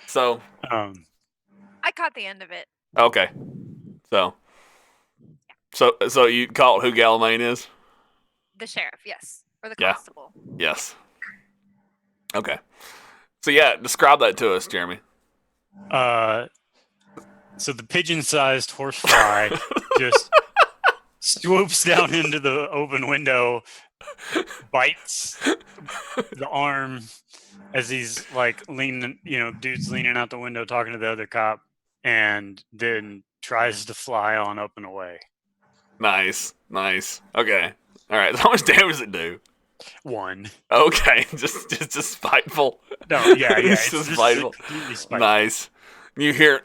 So. I caught the end of it. Okay. So you call it who Galamain is? The sheriff, yes, or the Yeah. constable. Yes. Okay. So yeah, describe that to us, Jeremy. So the pigeon-sized horsefly just swoops down into the open window, bites the arm as he's like leaning, dude's leaning out the window talking to the other cop, and then tries to fly on up and away. Nice. Okay. All right. How much damage does it do? 1. Okay, just spiteful. No, yeah, It's just spiteful. completely spiteful. Nice. You hear,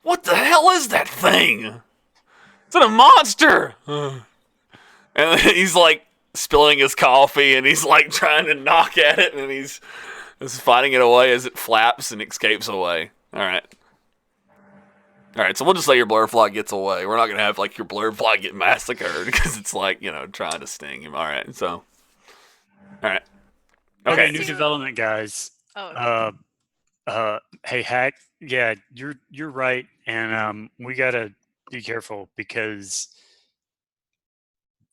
what the hell is that thing? It's a monster. And then he's like spilling his coffee, and he's like trying to knock at it, and he's fighting it away as it flaps and escapes away. All right. All right, so we'll just say your blurfly gets away. We're not gonna have like your blurfly get massacred because it's like trying to sting him. All right, so all right, Okay, okay. new development, guys. Oh, Hey, Hack. Yeah, you're right, and we gotta be careful because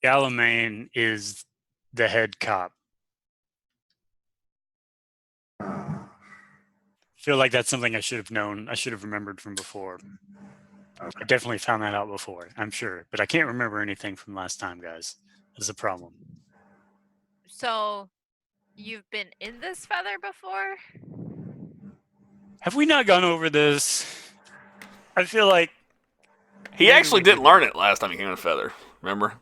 Galamain is the head cop. Uh, Feel like that's something I should have known. I should have remembered from before. I okay. definitely found that out before, I'm sure, but I can't remember anything from last time, guys. That's a problem. so you've been in this feather before? Have we not gone over this? I feel like He maybe actually we didn't didn't. learn it last time he came in a feather. Remember?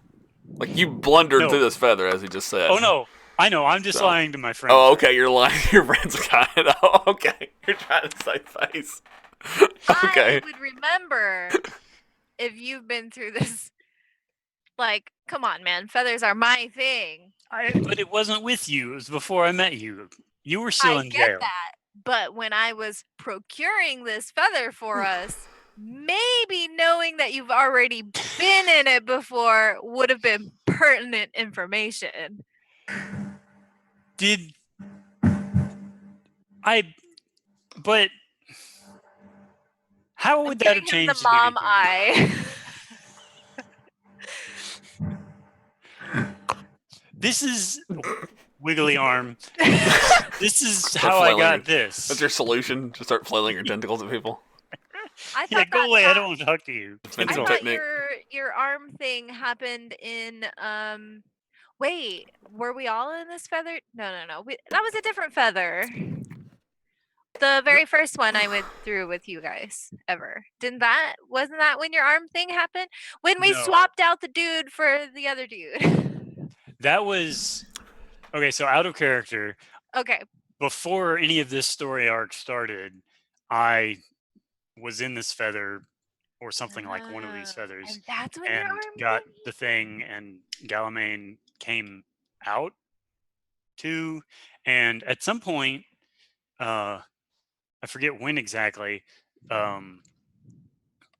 Like you blundered No. through this feather, as he just said. Oh no, I know. I'm just So- lying to my friends. Oh, okay. You're lying. Your friend's a guy. Oh, okay. You're trying to save face. Okay. I would remember if you've been through this. Like, come on, man. Feathers are my thing. But it wasn't with you. It was before I met you. You were still I in get jail. that. But when I was procuring this feather for us, maybe knowing that you've already been in it before would have been pertinent information. Did I? But how would that have Giving him the changed mom anything? eye. This is wiggly arm. This is Start how I flailing got your- this. That's your solution? Just start flailing your tentacles at people? I Yeah, thought go that away. I not- don't want to talk to you. Defensive I Cancel. thought technique. your arm thing happened in wait, were we all in this feather? No. That was a different feather. The very first one I went through with you guys ever. Wasn't that when your arm thing happened? When we No. swapped out the dude for the other dude. That was okay. So out of character. Okay. Before any of this story arc started, I was in this feather or something like one of these feathers And that's when your and arm got thing? the thing, and Galamain came out too. And at some point, I forget when exactly,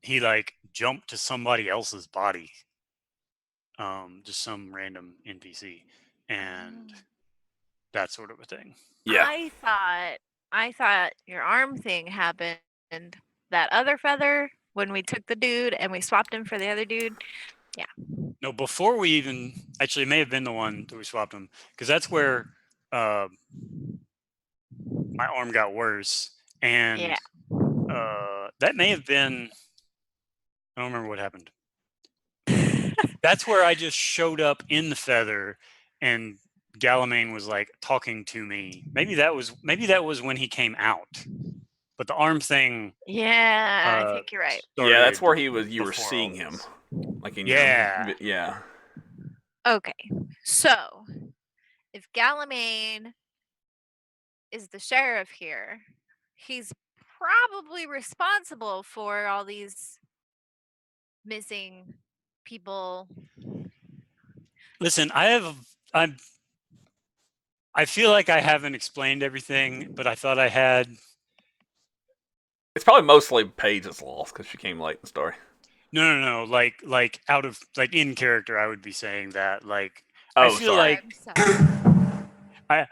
he like jumped to somebody else's body, just some random NPC, and that sort of a thing. Yeah. I thought your arm thing happened that other feather when we took the dude and we swapped him for the other dude. No, before we even actually, it may have been the one that we swapped him, because that's where my arm got worse, and Yeah. that may have been. I don't remember what happened. That's where I just showed up in the feather, and Galamain was like talking to me. Maybe that was when he came out. But the arm thing. Yeah, I think you're right. Yeah, that's started where you were before seeing all him. this. Like in Yeah. your, yeah. Okay. So, if Galamain is the sheriff here, he's probably responsible for all these missing people. Listen, I feel like I haven't explained everything, but I thought I had. It's probably mostly Paige's loss because she came late in the story. No. Like out of like in character, I would be saying that. Like Oh, I feel sorry. like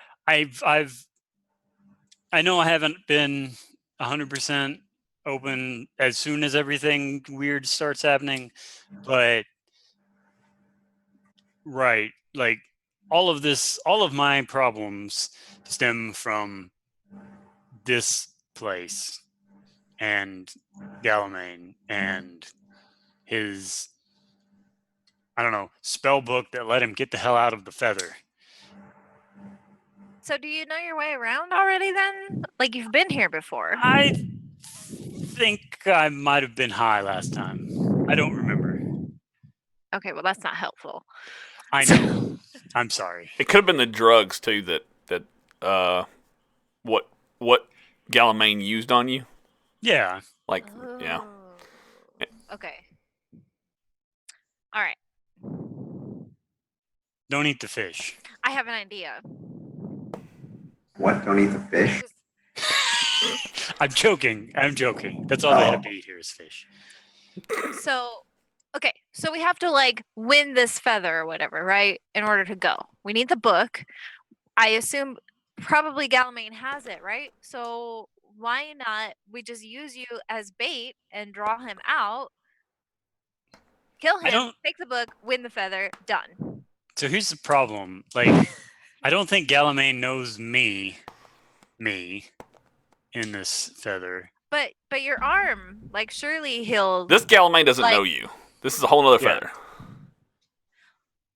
I know I haven't been 100% open as soon as everything weird starts happening, but right, like all of my problems stem from this place and Galamain and his, I don't know, spell book that let him get the hell out of the feather. So, do you know your way around already then? Like, you've been here before. I think I might have been high last time. I don't remember. Okay, well, that's not helpful. I know. I'm sorry. It could have been the drugs too that what Galamain used on you. Yeah. Like yeah. Oh, okay. All right. Don't eat the fish. I have an idea. What? Don't eat the fish? I'm joking. I'm joking. That's all they have to eat here is fish. So, okay, so we have to like win this feather or whatever, right? In order to go, we need the book. I assume probably Galamain has it, right? So why not we just use you as bait and draw him out, kill I him, don't. take the book, win the feather, done. So here's the problem. Like, I don't think Galamain knows me in this feather. But your arm, like surely he'll. This Galamain doesn't Like- know you. This is a whole nother Yeah. feather.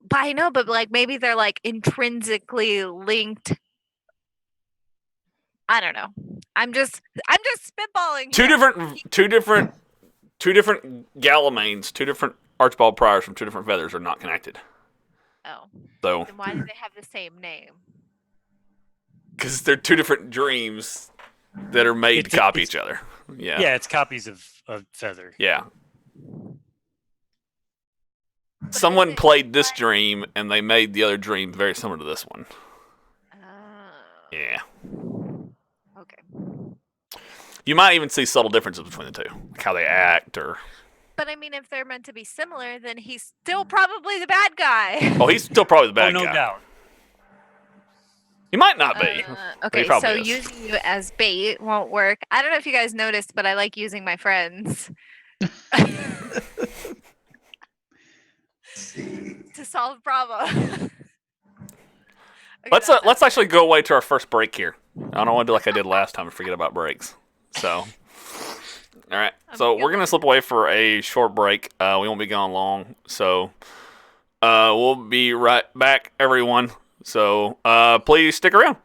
But I know, but like maybe they're like intrinsically linked. I don't know. I'm just spitballing. Two here. different Galamains, two different Archibald Priors from two different feathers are not connected. Oh, So, then why do they have the same name? because they're two different dreams that are made to It's- copy it's- each other. Yeah. Yeah, it's copies of feather. Yeah. But Someone is it played this like- dream and they made the other dream very similar to this one. Yeah. Okay. You might even see subtle differences between the two, like how they act or. But I mean, if they're meant to be similar, then he's still probably the bad guy. Oh, he's still probably the bad no guy. doubt. He might not be. Okay, probably so is. using you as bait won't work. I don't know if you guys noticed, but I like using my friends Let's see. to solve problems. Let's actually go away to our first break here. I don't want to do like I did last time and forget about breaks. So, all right. So we're gonna slip away for a short break. We won't be gone long. So, we'll be right back, everyone. So, please stick around.